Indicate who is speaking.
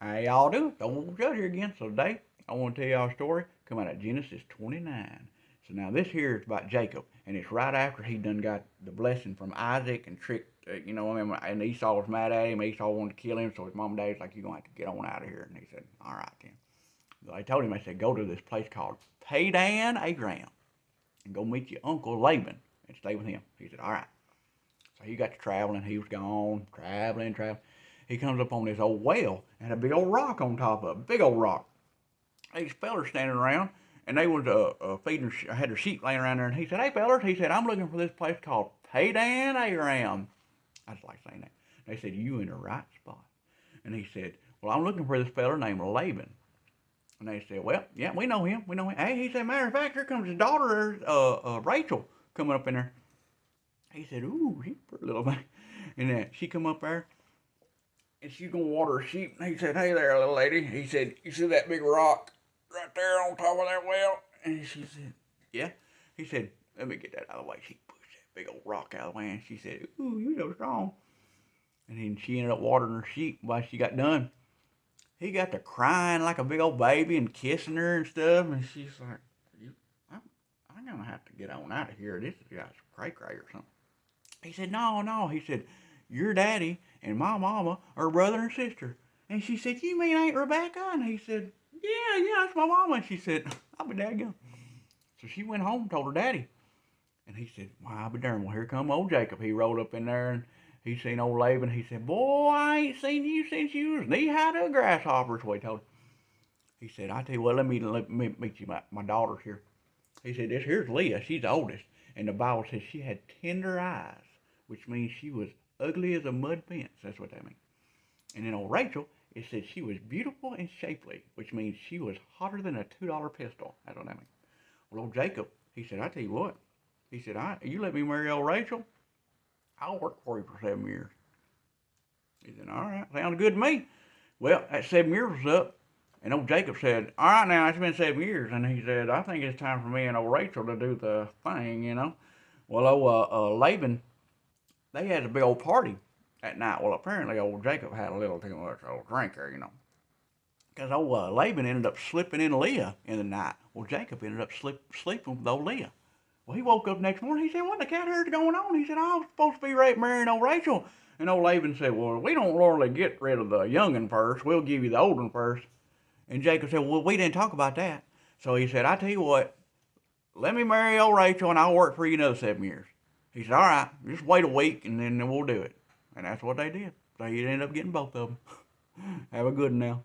Speaker 1: How y'all doing? Old Judge here again. So today, I want to tell y'all a story come out of Genesis 29. So now this here is about Jacob, and it's right after he done got the blessing from Isaac and tricked, and Esau was mad at him. Esau wanted to kill him, so his mom and dad was like, you're going to have to get on out of here. And he said, all right then. So they told him, they said, go to this place called Padan Aram and go meet your uncle Laban and stay with him. He said, all right. So he got to traveling. He was gone, traveling. He comes up on this old well and had a big old rock on top of it, big old rock. These fellers standing around, and they was feeding, had their sheep laying around there, and he said, hey fellers, he said, I'm looking for this place called Padan Aram. I just like saying that. They said, you in the right spot. And he said, well, I'm looking for this feller named Laban. And they said, well, yeah, we know him. We know him. Hey, he said, matter of fact, here comes his daughter, Rachel, coming up in there. He said, ooh, she's a pretty little thing. And she come up there, and she's going to water her sheep. And he said, hey there, little lady. He said, you see that big rock right there on top of that well? And she said, yeah. He said, let me get that out of the way. She pushed that big old rock out of the way, and she said, ooh, you so strong. And then she ended up watering her sheep. While she got done, he got to crying like a big old baby and kissing her and stuff. And she's like, I'm going to have to get on out of here. This has got some cray-cray or something. He said, no, no. He said, your daddy and my mama are brother and sister. And she said, you mean Aunt Rebecca? And he said, yeah, that's my mama. And she said, I'll be daggone. So she went home and told her daddy. And he said, well, I'll be darned. Well, here come old Jacob. He rolled up in there and he seen old Laban. He said, boy, I ain't seen you since you was knee-high to a grasshopper. That's what he told him. He said, I tell you what, let me meet you, my daughter's here. He said, this here's Leah. She's the oldest. And the Bible says she had tender eyes, which means she was ugly as a mud fence. That's what that means. And then old Rachel, it said she was beautiful and shapely, which means she was hotter than a $2 pistol. That's what that means. Well, old Jacob, he said, I tell you what. He said, you let me marry old Rachel, I'll work for you for 7 years. He said, all right, sounds good to me. Well, that 7 years was up, and old Jacob said, all right, now, it's been 7 years. And he said, I think it's time for me and old Rachel to do the thing. Well, old Laban, they had a big old party that night. Well, apparently old Jacob had a little too much old drink there. Because old Laban ended up slipping in Leah in the night. Well, Jacob ended up sleeping with old Leah. Well, he woke up next morning. He said, what the cat here's going on? He said, I was supposed to be marrying old Rachel. And old Laban said, well, we don't normally get rid of the young'un first. We'll give you the old one first. And Jacob said, well, we didn't talk about that. So he said, I tell you what, let me marry old Rachel and I'll work for you another 7 years. He said, all right, just wait a week and then we'll do it. And that's what they did. They ended up getting both of them. Have a good one now.